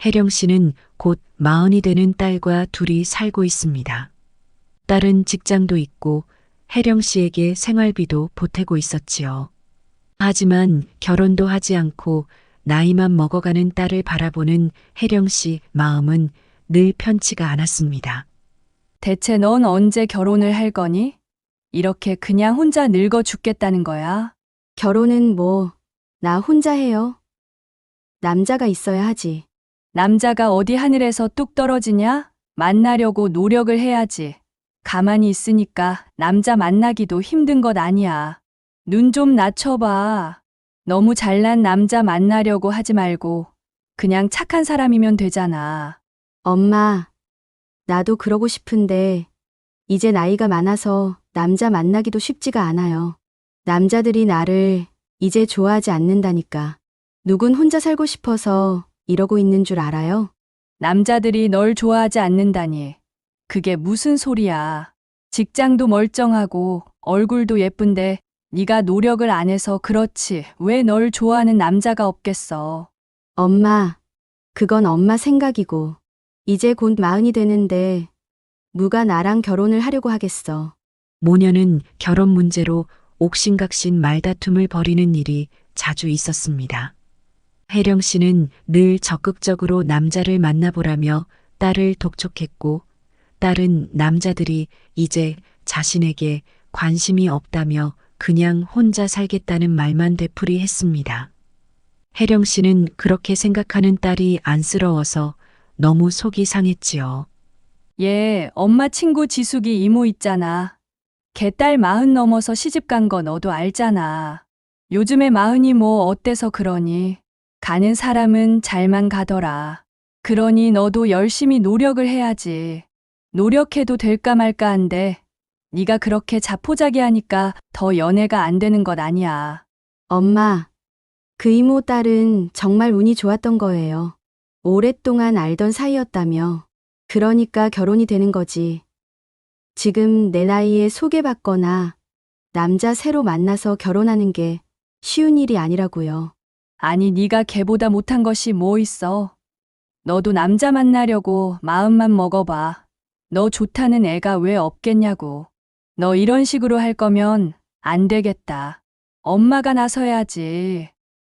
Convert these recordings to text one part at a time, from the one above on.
혜령 씨는 곧 40이 되는 딸과 둘이 살고 있습니다. 딸은 직장도 있고 혜령 씨에게 생활비도 보태고 있었지요. 하지만 결혼도 하지 않고 나이만 먹어가는 딸을 바라보는 혜령 씨 마음은 늘 편치가 않았습니다. 대체 넌 언제 결혼을 할 거니? 이렇게 그냥 혼자 늙어 죽겠다는 거야? 결혼은 뭐, 나 혼자 해요. 남자가 있어야 하지. 남자가 어디 하늘에서 뚝 떨어지냐? 만나려고 노력을 해야지. 가만히 있으니까 남자 만나기도 힘든 것 아니야. 눈 좀 낮춰봐. 너무 잘난 남자 만나려고 하지 말고 그냥 착한 사람이면 되잖아. 엄마, 나도 그러고 싶은데, 이제 나이가 많아서 남자 만나기도 쉽지가 않아요. 남자들이 나를 이제 좋아하지 않는다니까. 누군 혼자 살고 싶어서 이러고 있는 줄 알아요? 남자들이 널 좋아하지 않는다니. 그게 무슨 소리야. 직장도 멀쩡하고 얼굴도 예쁜데 네가 노력을 안 해서 그렇지. 왜 널 좋아하는 남자가 없겠어. 엄마, 그건 엄마 생각이고, 이제 곧 40이 되는데, 누가 나랑 결혼을 하려고 하겠어. 모녀는 결혼 문제로 옥신각신 말다툼을 벌이는 일이 자주 있었습니다. 혜령 씨는 늘 적극적으로 남자를 만나보라며 딸을 독촉했고, 딸은 남자들이 이제 자신에게 관심이 없다며 그냥 혼자 살겠다는 말만 되풀이했습니다. 혜령 씨는 그렇게 생각하는 딸이 안쓰러워서 너무 속이 상했지요. 얘 엄마 친구 지숙이 이모 있잖아. 걔 딸 40 넘어서 시집 간 거 너도 알잖아. 요즘에 40이 뭐 어때서 그러니? 가는 사람은 잘만 가더라. 그러니 너도 열심히 노력을 해야지. 노력해도 될까 말까 한데 네가 그렇게 자포자기하니까 더 연애가 안 되는 것 아니야. 엄마, 그 이모 딸은 정말 운이 좋았던 거예요. 오랫동안 알던 사이였다며. 그러니까 결혼이 되는 거지. 지금 내 나이에 소개받거나 남자 새로 만나서 결혼하는 게 쉬운 일이 아니라고요. 아니 네가 걔보다 못한 것이 뭐 있어. 너도 남자 만나려고 마음만 먹어봐. 너 좋다는 애가 왜 없겠냐고. 너 이런 식으로 할 거면 안 되겠다. 엄마가 나서야지.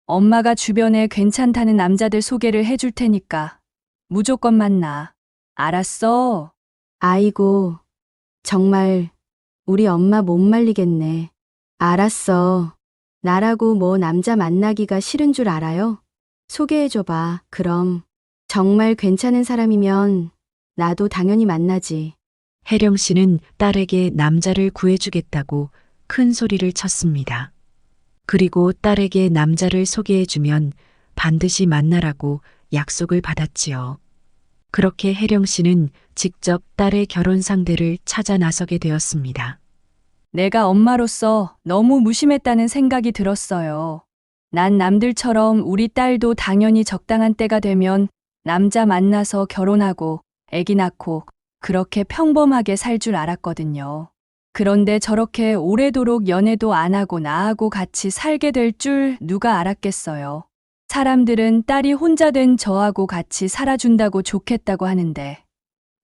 엄마가 주변에 괜찮다는 남자들 소개를 해줄 테니까 무조건 만나. 알았어? 아이고, 정말 우리 엄마 못 말리겠네. 알았어. 나라고 뭐 남자 만나기가 싫은 줄 알아요? 소개해줘봐. 그럼 정말 괜찮은 사람이면 나도 당연히 만나지. 혜령 씨는 딸에게 남자를 구해주겠다고 큰 소리를 쳤습니다. 그리고 딸에게 남자를 소개해주면 반드시 만나라고 약속을 받았지요. 그렇게 혜령 씨는 직접 딸의 결혼 상대를 찾아 나서게 되었습니다. 내가 엄마로서 너무 무심했다는 생각이 들었어요. 난 남들처럼 우리 딸도 당연히 적당한 때가 되면 남자 만나서 결혼하고 애기 낳고 그렇게 평범하게 살 줄 알았거든요. 그런데 저렇게 오래도록 연애도 안 하고 나하고 같이 살게 될 줄 누가 알았겠어요. 사람들은 딸이 혼자 된 저하고 같이 살아준다고 좋겠다고 하는데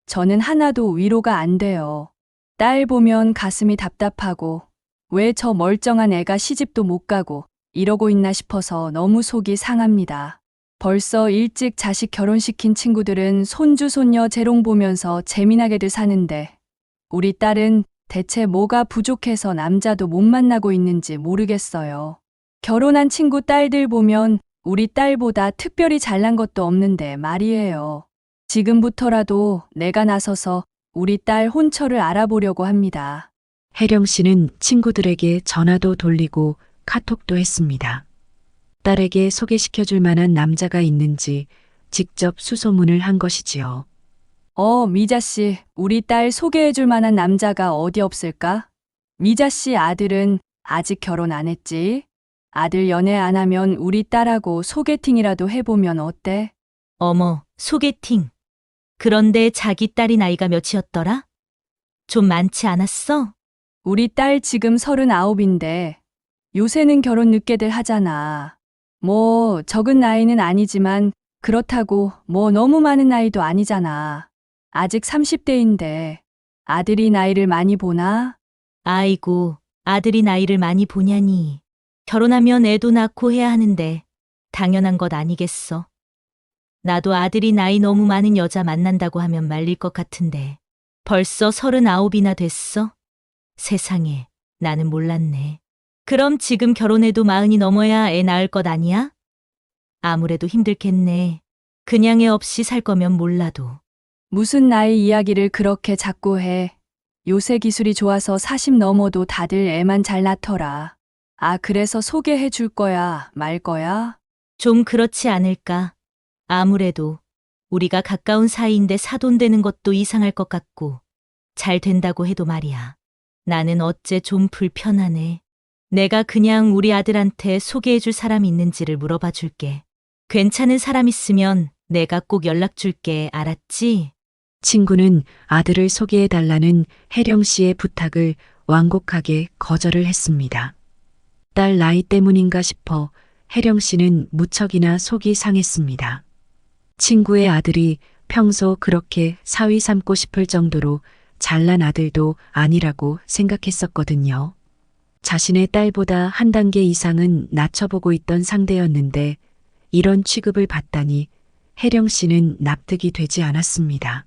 저는 하나도 위로가 안 돼요. 딸 보면 가슴이 답답하고 왜 저 멀쩡한 애가 시집도 못 가고 이러고 있나 싶어서 너무 속이 상합니다. 벌써 일찍 자식 결혼시킨 친구들은 손주 손녀 재롱 보면서 재미나게들 사는데 우리 딸은 대체 뭐가 부족해서 남자도 못 만나고 있는지 모르겠어요. 결혼한 친구 딸들 보면 우리 딸보다 특별히 잘난 것도 없는데 말이에요. 지금부터라도 내가 나서서 우리 딸 혼처를 알아보려고 합니다. 혜령 씨는 친구들에게 전화도 돌리고 카톡도 했습니다. 딸에게 소개시켜줄 만한 남자가 있는지 직접 수소문을 한 것이지요. 미자 씨, 우리 딸 소개해줄 만한 남자가 어디 없을까? 미자 씨 아들은 아직 결혼 안 했지? 아들 연애 안 하면 우리 딸하고 소개팅이라도 해보면 어때? 어머, 소개팅. 그런데 자기 딸이 나이가 몇이었더라? 좀 많지 않았어? 우리 딸 지금 39인데 요새는 결혼 늦게들 하잖아. 뭐 적은 나이는 아니지만 그렇다고 뭐 너무 많은 나이도 아니잖아. 아직 30대인데 아들이 나이를 많이 보나? 아이고, 아들이 나이를 많이 보냐니. 결혼하면 애도 낳고 해야 하는데 당연한 것 아니겠어. 나도 아들이 나이 너무 많은 여자 만난다고 하면 말릴 것 같은데 벌써 39이나 됐어? 세상에, 나는 몰랐네. 그럼 지금 결혼해도 40이 넘어야 애 낳을 것 아니야? 아무래도 힘들겠네. 그냥 애 없이 살 거면 몰라도. 무슨 나이 이야기를 그렇게 자꾸 해. 요새 기술이 좋아서 40 넘어도 다들 애만 잘 낳더라. 아, 그래서 소개해 줄 거야, 말 거야? 좀 그렇지 않을까? 아무래도 우리가 가까운 사이인데 사돈되는 것도 이상할 것 같고 잘 된다고 해도 말이야. 나는 어째 좀 불편하네. 내가 그냥 우리 아들한테 소개해 줄 사람 있는지를 물어봐 줄게. 괜찮은 사람 있으면 내가 꼭 연락 줄게. 알았지? 친구는 아들을 소개해 달라는 혜령 씨의 부탁을 완곡하게 거절을 했습니다. 딸 나이 때문인가 싶어 혜령 씨는 무척이나 속이 상했습니다. 친구의 아들이 평소 그렇게 사위 삼고 싶을 정도로 잘난 아들도 아니라고 생각했었거든요. 자신의 딸보다 한 단계 이상은 낮춰보고 있던 상대였는데 이런 취급을 받다니 혜령 씨는 납득이 되지 않았습니다.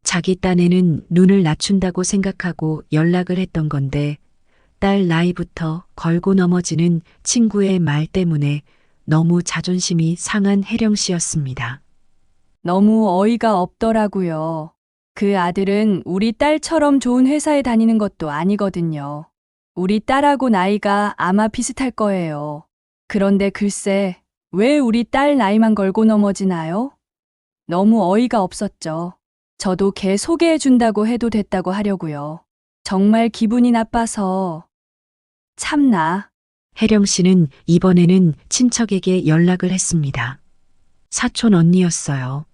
자기 딴에는 눈을 낮춘다고 생각하고 연락을 했던 건데 딸 나이부터 걸고 넘어지는 친구의 말 때문에 너무 자존심이 상한 혜령 씨였습니다. 너무 어이가 없더라고요. 그 아들은 우리 딸처럼 좋은 회사에 다니는 것도 아니거든요. 우리 딸하고 나이가 아마 비슷할 거예요. 그런데 글쎄, 왜 우리 딸 나이만 걸고 넘어지나요? 너무 어이가 없었죠. 저도 걔 소개해 준다고 해도 됐다고 하려고요. 정말 기분이 나빠서. 참나. 혜령 씨는 이번에는 친척에게 연락을 했습니다. 사촌 언니였어요.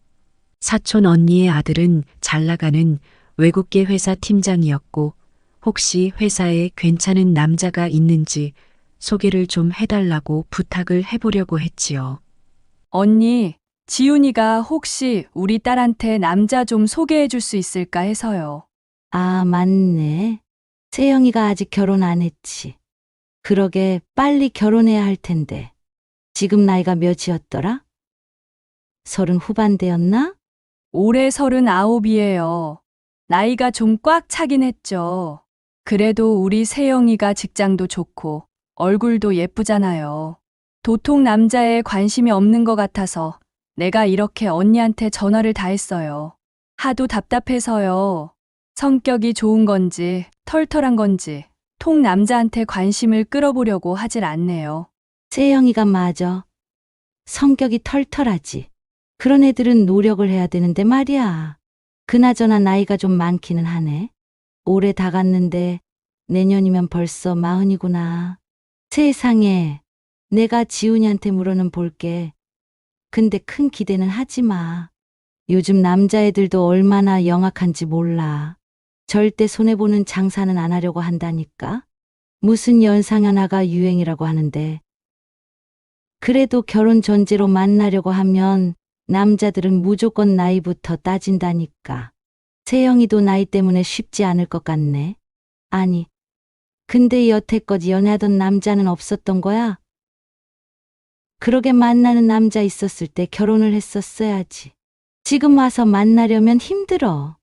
사촌 언니의 아들은 잘 나가는 외국계 회사 팀장이었고 혹시 회사에 괜찮은 남자가 있는지 소개를 좀 해달라고 부탁을 해보려고 했지요. 언니, 지훈이가 혹시 우리 딸한테 남자 좀 소개해 줄 수 있을까 해서요. 아, 맞네. 세영이가 아직 결혼 안 했지. 그러게 빨리 결혼해야 할 텐데. 지금 나이가 몇이었더라? 30 후반대였나? 올해 39이에요. 나이가 좀 꽉 차긴 했죠. 그래도 우리 세영이가 직장도 좋고 얼굴도 예쁘잖아요. 도통 남자에 관심이 없는 것 같아서 내가 이렇게 언니한테 전화를 다 했어요. 하도 답답해서요. 성격이 좋은 건지 털털한 건지 통 남자한테 관심을 끌어보려고 하질 않네요. 세영이가 맞아. 성격이 털털하지. 그런 애들은 노력을 해야 되는데 말이야. 그나저나 나이가 좀 많기는 하네. 올해 다 갔는데 내년이면 벌써 40이구나. 세상에, 내가 지훈이한테 물어는 볼게. 근데 큰 기대는 하지 마. 요즘 남자애들도 얼마나 영악한지 몰라. 절대 손해보는 장사는 안 하려고 한다니까. 무슨 연상연하가 유행이라고 하는데. 그래도 결혼 전제로 만나려고 하면 남자들은 무조건 나이부터 따진다니까. 세영이도 나이 때문에 쉽지 않을 것 같네. 아니, 근데 여태껏 연애하던 남자는 없었던 거야? 그러게 만나는 남자 있었을 때 결혼을 했었어야지. 지금 와서 만나려면 힘들어.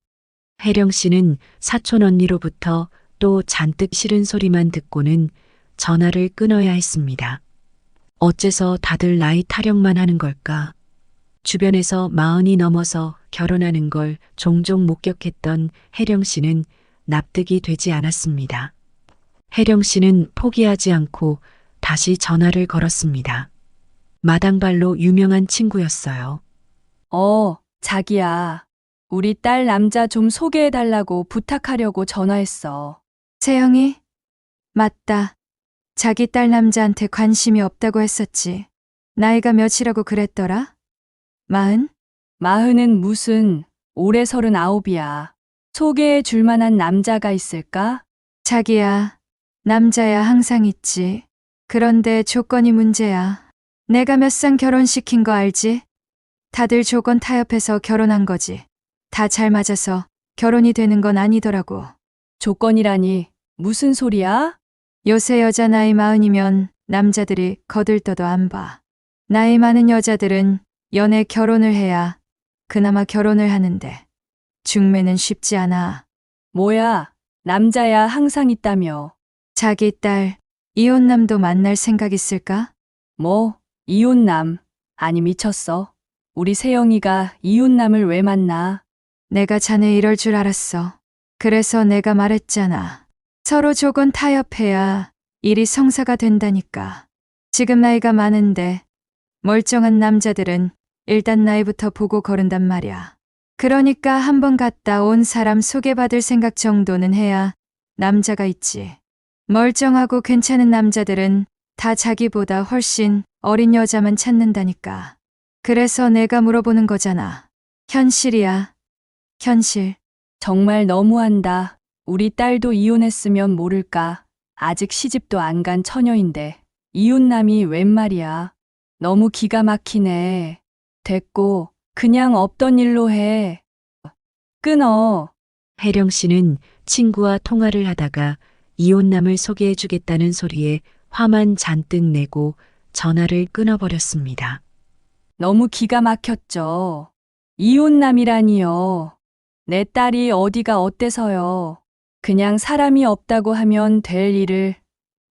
혜령 씨는 사촌 언니로부터 또 잔뜩 싫은 소리만 듣고는 전화를 끊어야 했습니다. 어째서 다들 나이 타령만 하는 걸까? 주변에서 40이 넘어서 결혼하는 걸 종종 목격했던 혜령 씨는 납득이 되지 않았습니다. 혜령 씨는 포기하지 않고 다시 전화를 걸었습니다. 마당발로 유명한 친구였어요. 자기야. 우리 딸 남자 좀 소개해달라고 부탁하려고 전화했어. 세영이? 맞다. 자기 딸 남자한테 관심이 없다고 했었지. 나이가 몇이라고 그랬더라? 40? 40은 무슨, 올해 39이야. 소개해 줄 만한 남자가 있을까? 자기야, 남자야 항상 있지. 그런데 조건이 문제야. 내가 몇 상 결혼시킨 거 알지? 다들 조건 타협해서 결혼한 거지. 다 잘 맞아서 결혼이 되는 건 아니더라고. 조건이라니 무슨 소리야? 요새 여자 나이 40이면 남자들이 거들떠도 안 봐. 나이 많은 여자들은 연애 결혼을 해야 그나마 결혼을 하는데 중매는 쉽지 않아. 뭐야, 남자야 항상 있다며. 자기 딸 이혼남도 만날 생각 있을까? 뭐, 이혼남. 아니 미쳤어. 우리 세영이가 이혼남을 왜 만나? 내가 자네 이럴 줄 알았어. 그래서 내가 말했잖아. 서로 조건 타협해야 일이 성사가 된다니까. 지금 나이가 많은데 멀쩡한 남자들은 일단 나이부터 보고 거른단 말이야. 그러니까 한번 갔다 온 사람 소개받을 생각 정도는 해야 남자가 있지. 멀쩡하고 괜찮은 남자들은 다 자기보다 훨씬 어린 여자만 찾는다니까. 그래서 내가 물어보는 거잖아. 현실이야. 현실. 정말 너무한다. 우리 딸도 이혼했으면 모를까. 아직 시집도 안 간 처녀인데 이혼남이 웬 말이야. 너무 기가 막히네. 됐고 그냥 없던 일로 해. 끊어. 혜령 씨는 친구와 통화를 하다가 이혼남을 소개해주겠다는 소리에 화만 잔뜩 내고 전화를 끊어버렸습니다. 너무 기가 막혔죠. 이혼남이라니요. 내 딸이 어디가 어때서요. 그냥 사람이 없다고 하면 될 일을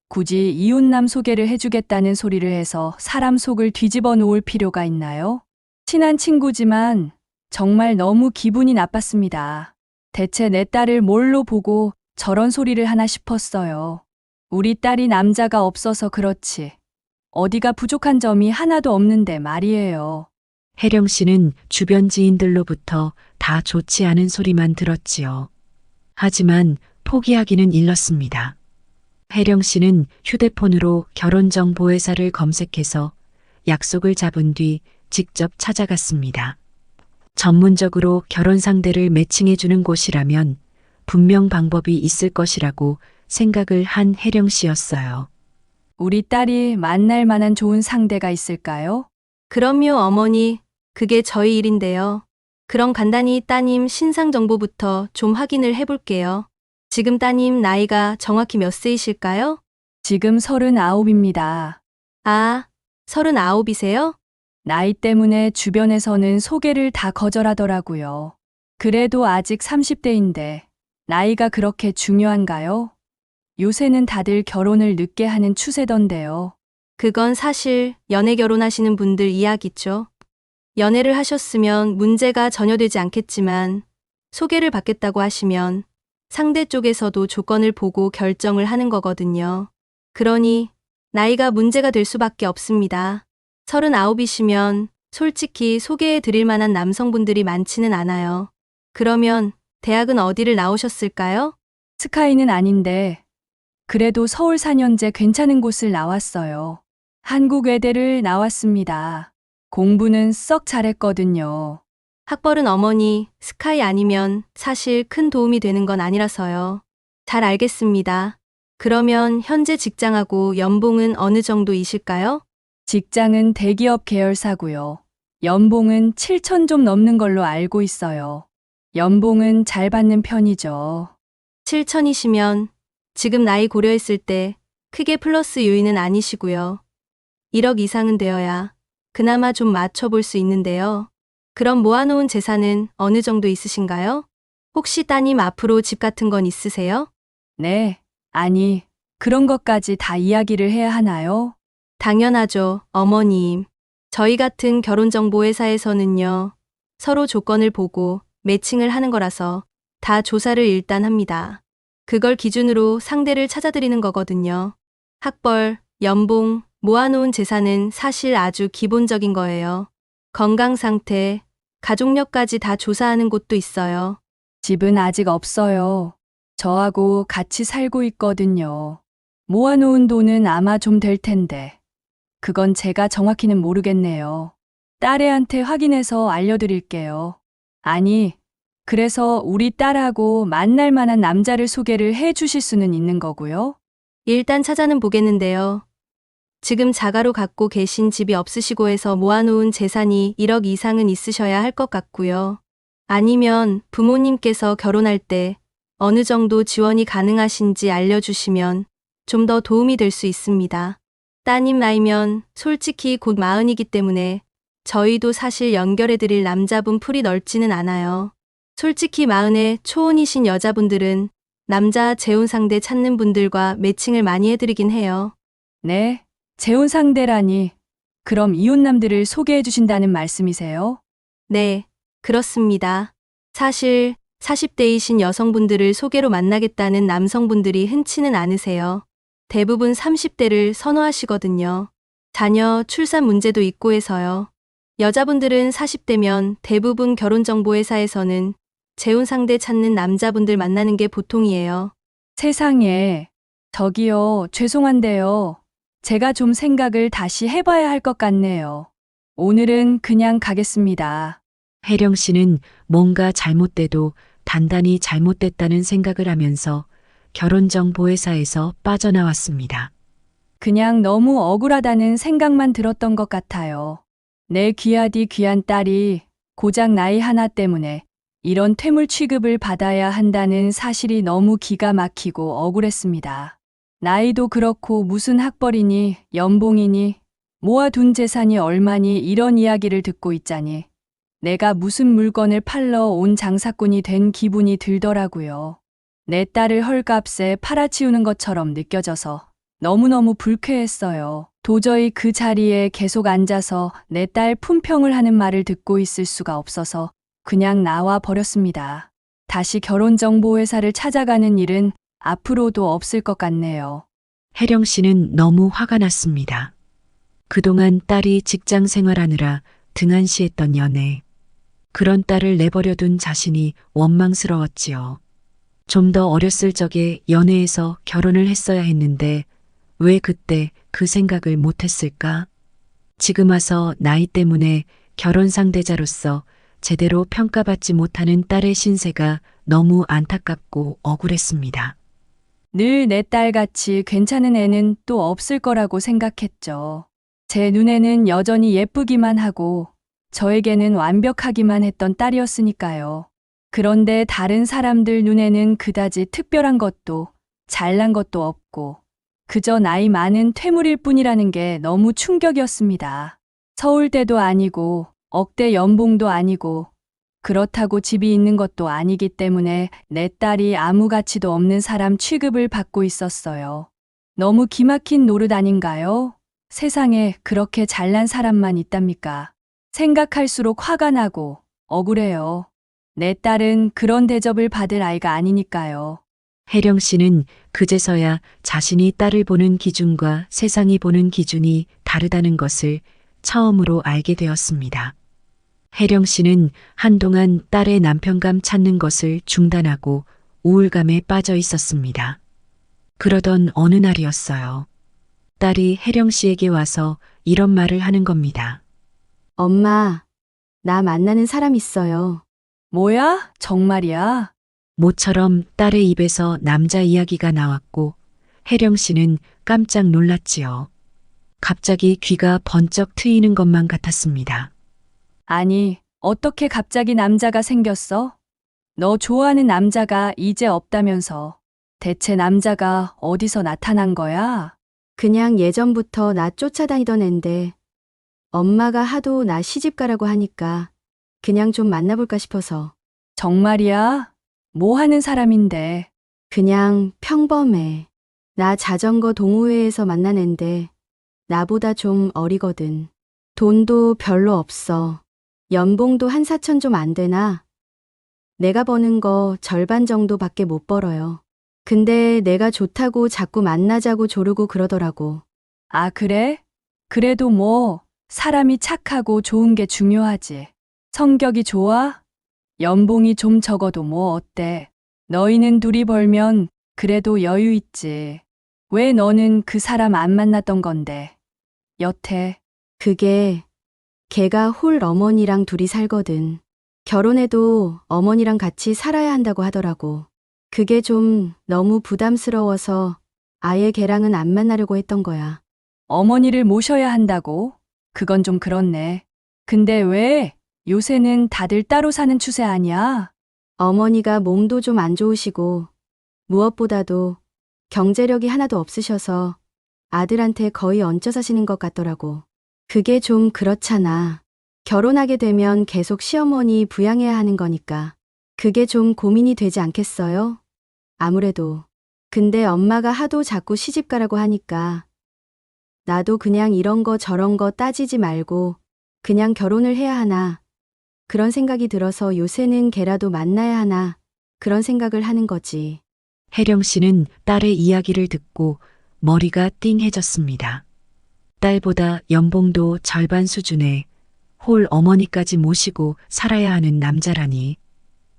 굳이 이혼남 소개를 해주겠다는 소리를 해서 사람 속을 뒤집어 놓을 필요가 있나요? 친한 친구지만 정말 너무 기분이 나빴습니다. 대체 내 딸을 뭘로 보고 저런 소리를 하나 싶었어요. 우리 딸이 남자가 없어서 그렇지. 어디가 부족한 점이 하나도 없는데 말이에요. 혜령 씨는 주변 지인들로부터 다 좋지 않은 소리만 들었지요. 하지만 포기하기는 일렀습니다. 혜령 씨는 휴대폰으로 결혼정보회사를 검색해서 약속을 잡은 뒤 직접 찾아갔습니다. 전문적으로 결혼 상대를 매칭해주는 곳이라면 분명 방법이 있을 것이라고 생각을 한 혜령 씨였어요. 우리 딸이 만날 만한 좋은 상대가 있을까요? 그럼요, 어머니. 그게 저희 일인데요. 그럼 간단히 따님 신상 정보부터 좀 확인을 해볼게요. 지금 따님 나이가 정확히 몇 세이실까요? 지금 39입니다. 아, 39이세요? 나이 때문에 주변에서는 소개를 다 거절하더라고요. 그래도 아직 30대인데 나이가 그렇게 중요한가요? 요새는 다들 결혼을 늦게 하는 추세던데요. 그건 사실 연애 결혼하시는 분들 이야기죠. 연애를 하셨으면 문제가 전혀 되지 않겠지만 소개를 받겠다고 하시면 상대 쪽에서도 조건을 보고 결정을 하는 거거든요. 그러니 나이가 문제가 될 수밖에 없습니다. 39이시면 솔직히 소개해 드릴 만한 남성분들이 많지는 않아요. 그러면 대학은 어디를 나오셨을까요? 스카이는 아닌데 그래도 서울 4년제 괜찮은 곳을 나왔어요. 한국외대를 나왔습니다. 공부는 썩 잘했거든요. 학벌은 어머니, 스카이 아니면 사실 큰 도움이 되는 건 아니라서요. 잘 알겠습니다. 그러면 현재 직장하고 연봉은 어느 정도이실까요? 직장은 대기업 계열사고요. 연봉은 7천 좀 넘는 걸로 알고 있어요. 연봉은 잘 받는 편이죠. 7천이시면 지금 나이 고려했을 때 크게 플러스 요인은 아니시고요. 1억 이상은 되어야 그나마 좀 맞춰볼 수 있는데요. 그럼 모아놓은 재산은 어느 정도 있으신가요? 혹시 따님 앞으로 집 같은 건 있으세요? 네, 아니, 그런 것까지 다 이야기를 해야 하나요? 당연하죠, 어머님. 저희 같은 결혼정보회사에서는요, 서로 조건을 보고 매칭을 하는 거라서 다 조사를 일단 합니다. 그걸 기준으로 상대를 찾아드리는 거거든요. 학벌, 연봉, 모아놓은 재산은 사실 아주 기본적인 거예요. 건강 상태, 가족력까지 다 조사하는 곳도 있어요. 집은 아직 없어요. 저하고 같이 살고 있거든요. 모아놓은 돈은 아마 좀 될 텐데. 그건 제가 정확히는 모르겠네요. 딸애한테 확인해서 알려드릴게요. 아니, 그래서 우리 딸하고 만날 만한 남자를 소개를 해 주실 수는 있는 거고요. 일단 찾아는 보겠는데요. 지금 자가로 갖고 계신 집이 없으시고 해서 모아놓은 재산이 1억 이상은 있으셔야 할 것 같고요. 아니면 부모님께서 결혼할 때 어느 정도 지원이 가능하신지 알려주시면 좀 더 도움이 될 수 있습니다. 따님 나이면 솔직히 곧 40이기 때문에 저희도 사실 연결해드릴 남자분 풀이 넓지는 않아요. 솔직히 40에 초혼이신 여자분들은 남자 재혼 상대 찾는 분들과 매칭을 많이 해드리긴 해요. 네, 재혼 상대라니. 그럼 이혼남들을 소개해 주신다는 말씀이세요? 네, 그렇습니다. 사실 40대이신 여성분들을 소개로 만나겠다는 남성분들이 흔치는 않으세요. 대부분 30대를 선호하시거든요. 자녀 출산 문제도 있고 해서요. 여자분들은 40대면 대부분 결혼정보회사에서는 재혼 상대 찾는 남자분들 만나는 게 보통이에요. 세상에. 저기요, 죄송한데요. 제가 좀 생각을 다시 해봐야 할 것 같네요. 오늘은 그냥 가겠습니다. 혜령 씨는 뭔가 잘못돼도 단단히 잘못됐다는 생각을 하면서 결혼정보회사에서 빠져나왔습니다. 그냥 너무 억울하다는 생각만 들었던 것 같아요. 내 귀하디 귀한 딸이 고작 나이 하나 때문에 이런 퇴물 취급을 받아야 한다는 사실이 너무 기가 막히고 억울했습니다. 나이도 그렇고 무슨 학벌이니 연봉이니 모아둔 재산이 얼마니 이런 이야기를 듣고 있자니 내가 무슨 물건을 팔러 온 장사꾼이 된 기분이 들더라고요. 내 딸을 헐값에 팔아치우는 것처럼 느껴져서 너무너무 불쾌했어요. 도저히 그 자리에 계속 앉아서 내 딸 품평을 하는 말을 듣고 있을 수가 없어서 그냥 나와 버렸습니다. 다시 결혼정보회사를 찾아가는 일은 앞으로도 없을 것 같네요. 혜령 씨는 너무 화가 났습니다. 그동안 딸이 직장 생활하느라 등한시했던 연애. 그런 딸을 내버려둔 자신이 원망스러웠지요. 좀 더 어렸을 적에 연애해서 결혼을 했어야 했는데 왜 그때 그 생각을 못했을까? 지금 와서 나이 때문에 결혼 상대자로서 제대로 평가받지 못하는 딸의 신세가 너무 안타깝고 억울했습니다. 늘 내 딸같이 괜찮은 애는 또 없을 거라고 생각했죠. 제 눈에는 여전히 예쁘기만 하고 저에게는 완벽하기만 했던 딸이었으니까요. 그런데 다른 사람들 눈에는 그다지 특별한 것도 잘난 것도 없고 그저 나이 많은 퇴물일 뿐이라는 게 너무 충격이었습니다. 서울대도 아니고 억대 연봉도 아니고 그렇다고 집이 있는 것도 아니기 때문에 내 딸이 아무 가치도 없는 사람 취급을 받고 있었어요. 너무 기막힌 노릇 아닌가요? 세상에 그렇게 잘난 사람만 있답니까? 생각할수록 화가 나고 억울해요. 내 딸은 그런 대접을 받을 아이가 아니니까요. 혜령 씨는 그제서야 자신이 딸을 보는 기준과 세상이 보는 기준이 다르다는 것을 처음으로 알게 되었습니다. 혜령 씨는 한동안 딸의 남편감 찾는 것을 중단하고 우울감에 빠져 있었습니다. 그러던 어느 날이었어요. 딸이 혜령 씨에게 와서 이런 말을 하는 겁니다. 엄마, 나 만나는 사람 있어요. 뭐야? 정말이야? 모처럼 딸의 입에서 남자 이야기가 나왔고 혜령 씨는 깜짝 놀랐지요. 갑자기 귀가 번쩍 트이는 것만 같았습니다. 아니, 어떻게 갑자기 남자가 생겼어? 너 좋아하는 남자가 이제 없다면서. 대체 남자가 어디서 나타난 거야? 그냥 예전부터 나 쫓아다니던 앤데 엄마가 하도 나 시집가라고 하니까 그냥 좀 만나볼까 싶어서. 정말이야? 뭐 하는 사람인데? 그냥 평범해. 나 자전거 동호회에서 만난 앤데 나보다 좀 어리거든. 돈도 별로 없어. 연봉도 한 4천 좀 안 되나? 내가 버는 거 절반 정도밖에 못 벌어요. 근데 내가 좋다고 자꾸 만나자고 조르고 그러더라고. 아, 그래? 그래도 뭐, 사람이 착하고 좋은 게 중요하지. 성격이 좋아? 연봉이 좀 적어도 뭐 어때? 너희는 둘이 벌면 그래도 여유 있지. 왜 너는 그 사람 안 만났던 건데? 여태, 그게 걔가 홀 어머니랑 둘이 살거든. 결혼해도 어머니랑 같이 살아야 한다고 하더라고. 그게 좀 너무 부담스러워서 아예 걔랑은 안 만나려고 했던 거야. 어머니를 모셔야 한다고? 그건 좀 그렇네. 근데 왜 요새는 다들 따로 사는 추세 아니야? 어머니가 몸도 좀 안 좋으시고 무엇보다도 경제력이 하나도 없으셔서 아들한테 거의 얹혀 사시는 것 같더라고. 그게 좀 그렇잖아. 결혼하게 되면 계속 시어머니 부양해야 하는 거니까. 그게 좀 고민이 되지 않겠어요? 아무래도. 근데 엄마가 하도 자꾸 시집 가라고 하니까 나도 그냥 이런 거 저런 거 따지지 말고 그냥 결혼을 해야 하나 그런 생각이 들어서 요새는 걔라도 만나야 하나 그런 생각을 하는 거지. 혜령 씨는 딸의 이야기를 듣고 머리가 띵해졌습니다. 딸보다 연봉도 절반 수준에 홀 어머니까지 모시고 살아야 하는 남자라니.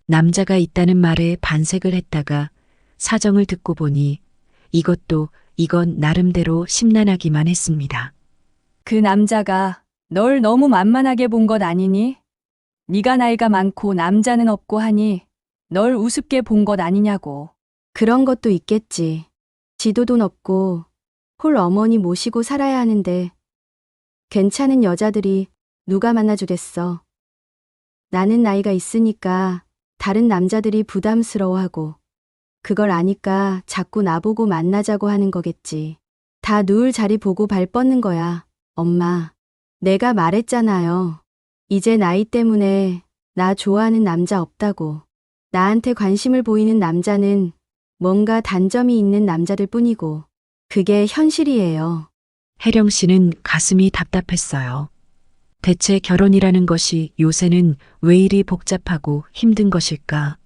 남자가 있다는 말에 반색을 했다가 사정을 듣고 보니 이건 나름대로 심란하기만 했습니다. 그 남자가 널 너무 만만하게 본 것 아니니? 네가 나이가 많고 남자는 없고 하니 널 우습게 본 것 아니냐고. 그런 것도 있겠지. 지도 돈 없고 홀 어머니 모시고 살아야 하는데 괜찮은 여자들이 누가 만나주겠어. 나는 나이가 있으니까 다른 남자들이 부담스러워하고 그걸 아니까 자꾸 나보고 만나자고 하는 거겠지. 다 누울 자리 보고 발 뻗는 거야. 엄마, 내가 말했잖아요. 이제 나이 때문에 나 좋아하는 남자 없다고. 나한테 관심을 보이는 남자는 뭔가 단점이 있는 남자들 뿐이고 그게 현실이에요. 혜령 씨는 가슴이 답답했어요. 대체 결혼이라는 것이 요새는 왜 이리 복잡하고 힘든 것일까?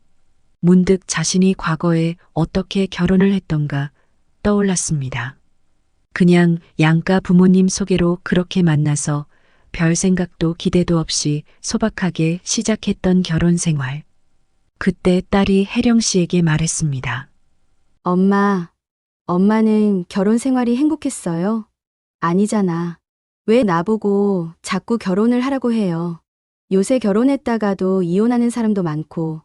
문득 자신이 과거에 어떻게 결혼을 했던가 떠올랐습니다. 그냥 양가 부모님 소개로 그렇게 만나서 별 생각도 기대도 없이 소박하게 시작했던 결혼 생활. 그때 딸이 혜령 씨에게 말했습니다. 엄마는 결혼 생활이 행복했어요? 아니잖아. 왜 나보고 자꾸 결혼을 하라고 해요? 요새 결혼했다가도 이혼하는 사람도 많고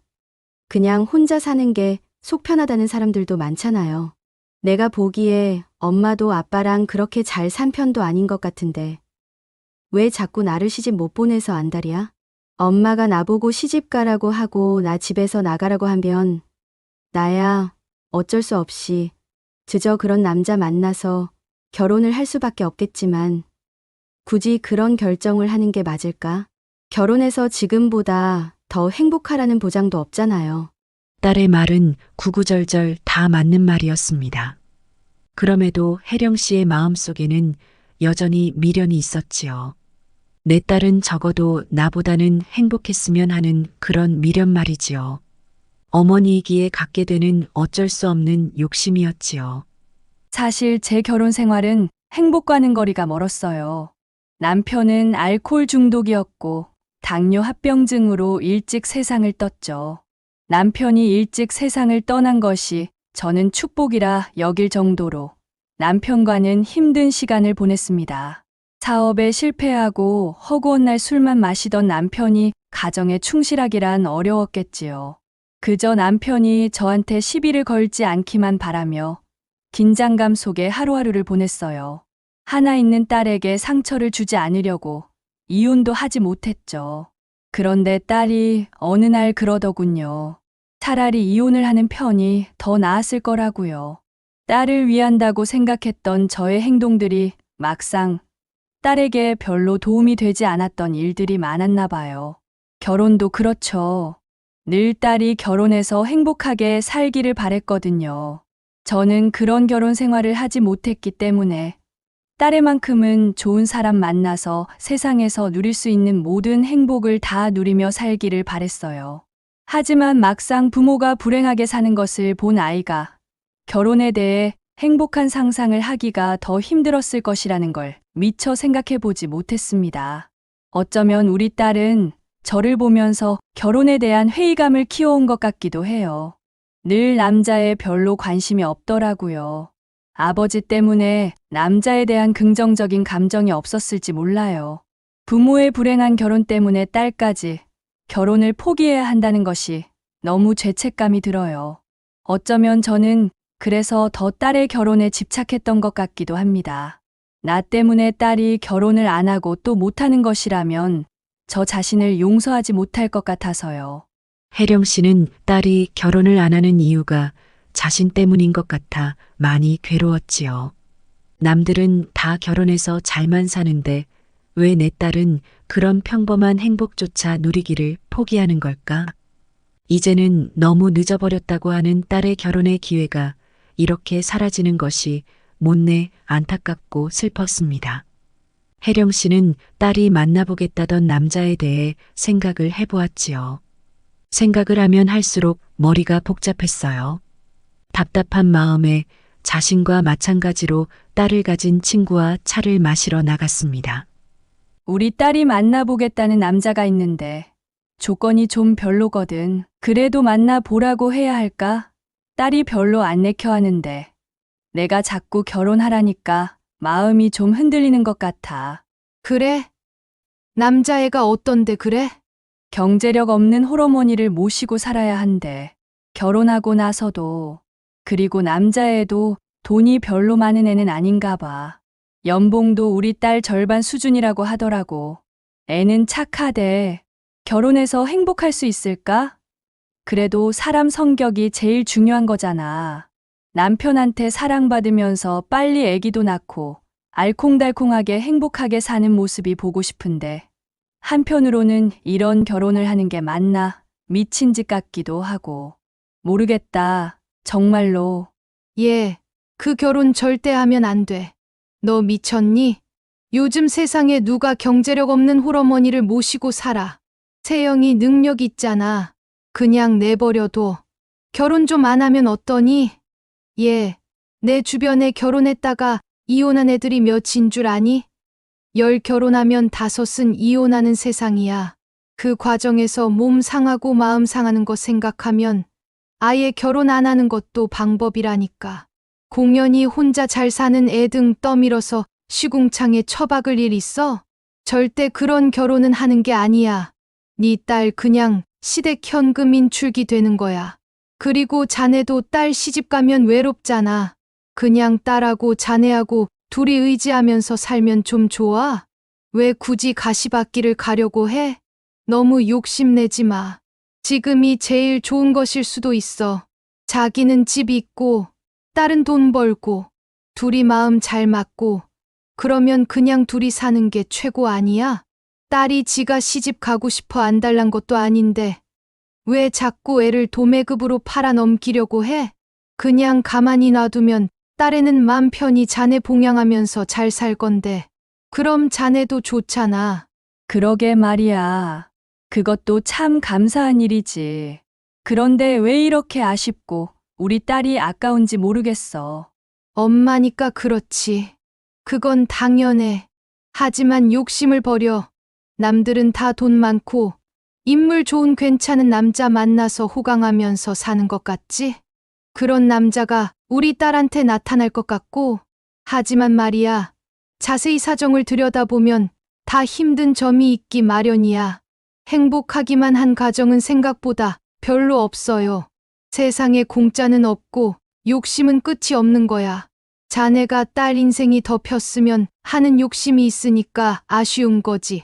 그냥 혼자 사는 게 속 편하다는 사람들도 많잖아요. 내가 보기에 엄마도 아빠랑 그렇게 잘 산 편도 아닌 것 같은데 왜 자꾸 나를 시집 못 보내서 안달이야? 엄마가 나보고 시집 가라고 하고 나 집에서 나가라고 하면 나야 어쩔 수 없이 그저 그런 남자 만나서 결혼을 할 수밖에 없겠지만 굳이 그런 결정을 하는 게 맞을까? 결혼해서 지금보다 더 행복하라는 보장도 없잖아요. 딸의 말은 구구절절 다 맞는 말이었습니다. 그럼에도 혜령 씨의 마음속에는 여전히 미련이 있었지요. 내 딸은 적어도 나보다는 행복했으면 하는 그런 미련 말이지요. 어머니이기에 갖게 되는 어쩔 수 없는 욕심이었지요. 사실 제 결혼 생활은 행복과는 거리가 멀었어요. 남편은 알코올 중독이었고 당뇨 합병증으로 일찍 세상을 떴죠. 남편이 일찍 세상을 떠난 것이 저는 축복이라 여길 정도로 남편과는 힘든 시간을 보냈습니다. 사업에 실패하고 허구한 날 술만 마시던 남편이 가정에 충실하기란 어려웠겠지요. 그저 남편이 저한테 시비를 걸지 않기만 바라며 긴장감 속에 하루하루를 보냈어요. 하나 있는 딸에게 상처를 주지 않으려고 이혼도 하지 못했죠. 그런데 딸이 어느 날 그러더군요. 차라리 이혼을 하는 편이 더 나았을 거라고요. 딸을 위한다고 생각했던 저의 행동들이 막상 딸에게 별로 도움이 되지 않았던 일들이 많았나 봐요. 결혼도 그렇죠. 늘 딸이 결혼해서 행복하게 살기를 바랬거든요. 저는 그런 결혼 생활을 하지 못했기 때문에 딸의만큼은 좋은 사람 만나서 세상에서 누릴 수 있는 모든 행복을 다 누리며 살기를 바랬어요. 하지만 막상 부모가 불행하게 사는 것을 본 아이가 결혼에 대해 행복한 상상을 하기가 더 힘들었을 것이라는 걸 미처 생각해 보지 못했습니다. 어쩌면 우리 딸은 저를 보면서 결혼에 대한 회의감을 키워온 것 같기도 해요. 늘 남자에 별로 관심이 없더라고요. 아버지 때문에 남자에 대한 긍정적인 감정이 없었을지 몰라요. 부모의 불행한 결혼 때문에 딸까지 결혼을 포기해야 한다는 것이 너무 죄책감이 들어요. 어쩌면 저는 그래서 더 딸의 결혼에 집착했던 것 같기도 합니다. 나 때문에 딸이 결혼을 안 하고 또 못하는 것이라면 저 자신을 용서하지 못할 것 같아서요. 혜령 씨는 딸이 결혼을 안 하는 이유가 자신 때문인 것 같아 많이 괴로웠지요. 남들은 다 결혼해서 잘만 사는데 왜 내 딸은 그런 평범한 행복조차 누리기를 포기하는 걸까? 이제는 너무 늦어버렸다고 하는 딸의 결혼의 기회가 이렇게 사라지는 것이 못내 안타깝고 슬펐습니다. 혜령 씨는 딸이 만나보겠다던 남자에 대해 생각을 해보았지요. 생각을 하면 할수록 머리가 복잡했어요. 답답한 마음에 자신과 마찬가지로 딸을 가진 친구와 차를 마시러 나갔습니다. 우리 딸이 만나보겠다는 남자가 있는데 조건이 좀 별로거든. 그래도 만나보라고 해야 할까? 딸이 별로 안 내켜 하는데 내가 자꾸 결혼하라니까 마음이 좀 흔들리는 것 같아. 그래? 남자애가 어떤데 그래? 경제력 없는 호러머니를 모시고 살아야 한대. 결혼하고 나서도. 그리고 남자애도 돈이 별로 많은 애는 아닌가 봐. 연봉도 우리 딸 절반 수준이라고 하더라고. 애는 착하대. 결혼해서 행복할 수 있을까? 그래도 사람 성격이 제일 중요한 거잖아. 남편한테 사랑받으면서 빨리 애기도 낳고 알콩달콩하게 행복하게 사는 모습이 보고 싶은데 한편으로는 이런 결혼을 하는 게 맞나 미친 짓 같기도 하고. 모르겠다. 정말로. 얘, 그 결혼 절대 하면 안 돼. 너 미쳤니? 요즘 세상에 누가 경제력 없는 홀어머니를 모시고 살아. 세영이 능력 있잖아. 그냥 내버려둬. 결혼 좀 안 하면 어떠니? 얘, 내 주변에 결혼했다가 이혼한 애들이 몇인 줄 아니? 10 결혼하면 5은 이혼하는 세상이야. 그 과정에서 몸 상하고 마음 상하는 거 생각하면 아예 결혼 안 하는 것도 방법이라니까. 공연히 혼자 잘 사는 애 등 떠밀어서 시궁창에 처박을 일 있어? 절대 그런 결혼은 하는 게 아니야. 네 딸 그냥 시댁 현금 인출기 되는 거야. 그리고 자네도 딸 시집 가면 외롭잖아. 그냥 딸하고 자네하고 둘이 의지하면서 살면 좀 좋아? 왜 굳이 가시밭길을 가려고 해? 너무 욕심내지 마. 지금이 제일 좋은 것일 수도 있어. 자기는 집 있고, 딸은 돈 벌고, 둘이 마음 잘 맞고, 그러면 그냥 둘이 사는 게 최고 아니야? 딸이 지가 시집 가고 싶어 안달난 것도 아닌데, 왜 자꾸 애를 도매급으로 팔아 넘기려고 해? 그냥 가만히 놔두면 딸애는 맘 편히 자네 봉양하면서 잘 살 건데, 그럼 자네도 좋잖아. 그러게 말이야. 그것도 참 감사한 일이지. 그런데 왜 이렇게 아쉽고 우리 딸이 아까운지 모르겠어. 엄마니까 그렇지. 그건 당연해. 하지만 욕심을 버려. 남들은 다 돈 많고 인물 좋은 괜찮은 남자 만나서 호강하면서 사는 것 같지? 그런 남자가 우리 딸한테 나타날 것 같고, 하지만 말이야, 자세히 사정을 들여다보면 다 힘든 점이 있기 마련이야. 행복하기만 한 가정은 생각보다 별로 없어요. 세상에 공짜는 없고 욕심은 끝이 없는 거야. 자네가 딸 인생이 덮였으면 하는 욕심이 있으니까 아쉬운 거지.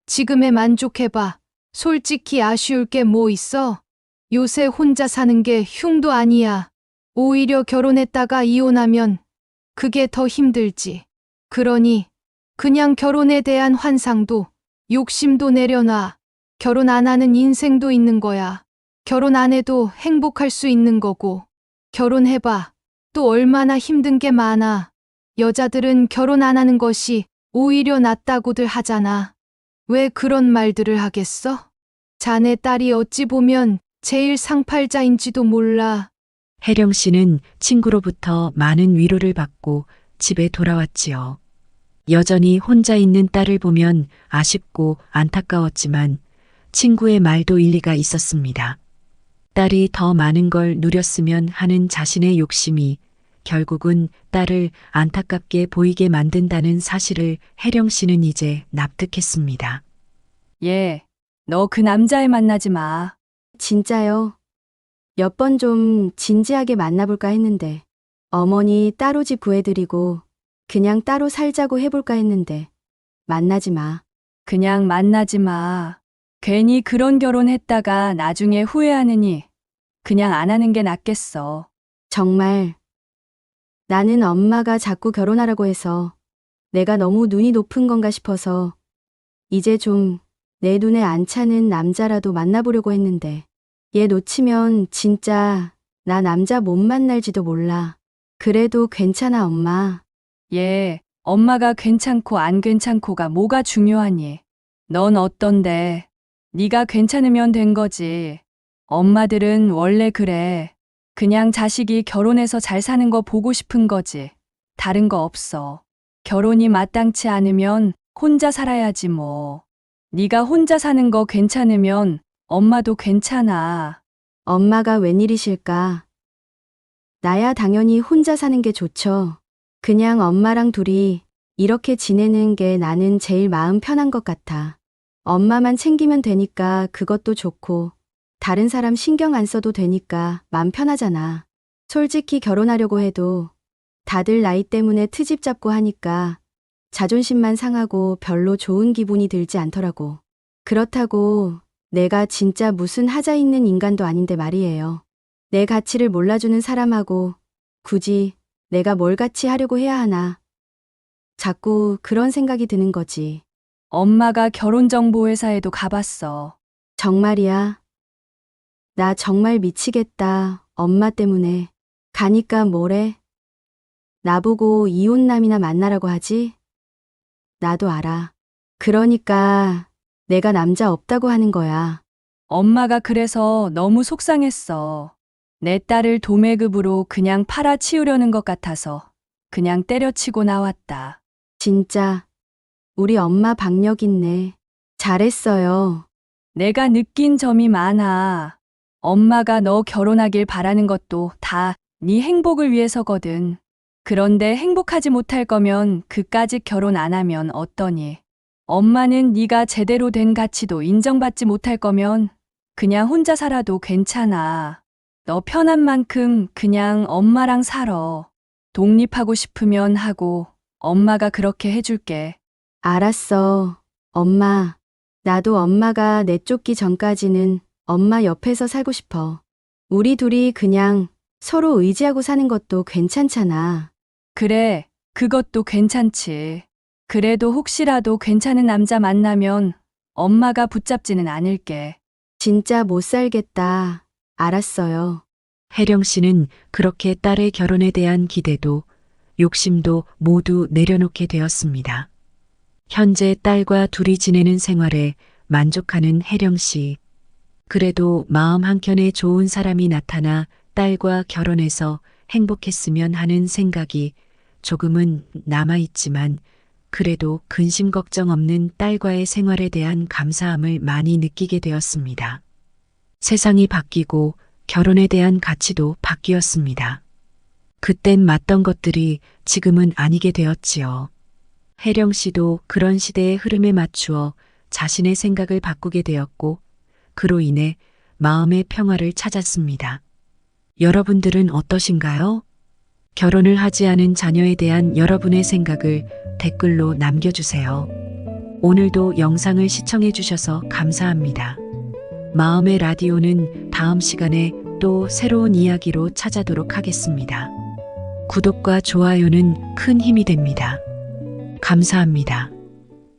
지금에 만족해봐. 솔직히 아쉬울 게 뭐 있어? 요새 혼자 사는 게 흉도 아니야. 오히려 결혼했다가 이혼하면 그게 더 힘들지. 그러니 그냥 결혼에 대한 환상도 욕심도 내려놔. 결혼 안 하는 인생도 있는 거야. 결혼 안 해도 행복할 수 있는 거고. 결혼해봐. 또 얼마나 힘든 게 많아. 여자들은 결혼 안 하는 것이 오히려 낫다고들 하잖아. 왜 그런 말들을 하겠어? 자네 딸이 어찌 보면 제일 상팔자인지도 몰라. 혜령 씨는 친구로부터 많은 위로를 받고 집에 돌아왔지요. 여전히 혼자 있는 딸을 보면 아쉽고 안타까웠지만 친구의 말도 일리가 있었습니다. 딸이 더 많은 걸 누렸으면 하는 자신의 욕심이 결국은 딸을 안타깝게 보이게 만든다는 사실을 혜령 씨는 이제 납득했습니다. 얘, 너 그 남자애 만나지 마. 진짜요? 몇 번 좀 진지하게 만나볼까 했는데 어머니 따로 집 구해드리고 그냥 따로 살자고 해볼까 했는데 만나지 마. 그냥 만나지 마. 괜히 그런 결혼했다가 나중에 후회하느니 그냥 안 하는 게 낫겠어. 정말 나는 엄마가 자꾸 결혼하라고 해서 내가 너무 눈이 높은 건가 싶어서 이제 좀 내 눈에 안 차는 남자라도 만나보려고 했는데 얘 놓치면 진짜 나 남자 못 만날지도 몰라. 그래도 괜찮아, 엄마. 예, 엄마가 괜찮고 안 괜찮고가 뭐가 중요하니? 넌 어떤데? 네가 괜찮으면 된 거지. 엄마들은 원래 그래. 그냥 자식이 결혼해서 잘 사는 거 보고 싶은 거지. 다른 거 없어. 결혼이 마땅치 않으면 혼자 살아야지 뭐. 네가 혼자 사는 거 괜찮으면 엄마도 괜찮아. 엄마가 웬일이실까? 나야 당연히 혼자 사는 게 좋죠. 그냥 엄마랑 둘이 이렇게 지내는 게 나는 제일 마음 편한 것 같아. 엄마만 챙기면 되니까 그것도 좋고 다른 사람 신경 안 써도 되니까 맘 편하잖아. 솔직히 결혼하려고 해도 다들 나이 때문에 트집 잡고 하니까 자존심만 상하고 별로 좋은 기분이 들지 않더라고. 그렇다고 내가 진짜 무슨 하자 있는 인간도 아닌데 말이에요. 내 가치를 몰라주는 사람하고 굳이 내가 뭘 같이 하려고 해야 하나. 자꾸 그런 생각이 드는 거지. 엄마가 결혼정보회사에도 가봤어. 정말이야. 나 정말 미치겠다. 엄마 때문에. 가니까 뭐래? 나보고 이혼남이나 만나라고 하지? 나도 알아. 그러니까 내가 남자 없다고 하는 거야. 엄마가 그래서 너무 속상했어. 내 딸을 도매급으로 그냥 팔아치우려는 것 같아서 그냥 때려치고 나왔다. 진짜 우리 엄마 박력 있네. 잘했어요. 내가 느낀 점이 많아. 엄마가 너 결혼하길 바라는 것도 다 네 행복을 위해서거든. 그런데 행복하지 못할 거면 그까짓 결혼 안 하면 어떠니? 엄마는 네가 제대로 된 가치도 인정받지 못할 거면 그냥 혼자 살아도 괜찮아. 너 편한 만큼 그냥 엄마랑 살아. 독립하고 싶으면 하고 엄마가 그렇게 해줄게. 알았어. 엄마. 나도 엄마가 내쫓기 전까지는 엄마 옆에서 살고 싶어. 우리 둘이 그냥 서로 의지하고 사는 것도 괜찮잖아. 그래, 그것도 괜찮지. 그래도 혹시라도 괜찮은 남자 만나면 엄마가 붙잡지는 않을게. 진짜 못 살겠다. 알았어요. 혜령 씨는 그렇게 딸의 결혼에 대한 기대도 욕심도 모두 내려놓게 되었습니다. 현재 딸과 둘이 지내는 생활에 만족하는 혜령 씨. 그래도 마음 한켠에 좋은 사람이 나타나 딸과 결혼해서 행복했으면 하는 생각이 조금은 남아있지만 그래도 근심 걱정 없는 딸과의 생활에 대한 감사함을 많이 느끼게 되었습니다. 세상이 바뀌고 결혼에 대한 가치도 바뀌었습니다. 그땐 맞던 것들이 지금은 아니게 되었지요. 혜령 씨도 그런 시대의 흐름에 맞추어 자신의 생각을 바꾸게 되었고 그로 인해 마음의 평화를 찾았습니다. 여러분들은 어떠신가요? 결혼을 하지 않은 자녀에 대한 여러분의 생각을 댓글로 남겨주세요. 오늘도 영상을 시청해 주셔서 감사합니다. 마음의 라디오는 다음 시간에 또 새로운 이야기로 찾아도록 하겠습니다. 구독과 좋아요는 큰 힘이 됩니다. 감사합니다.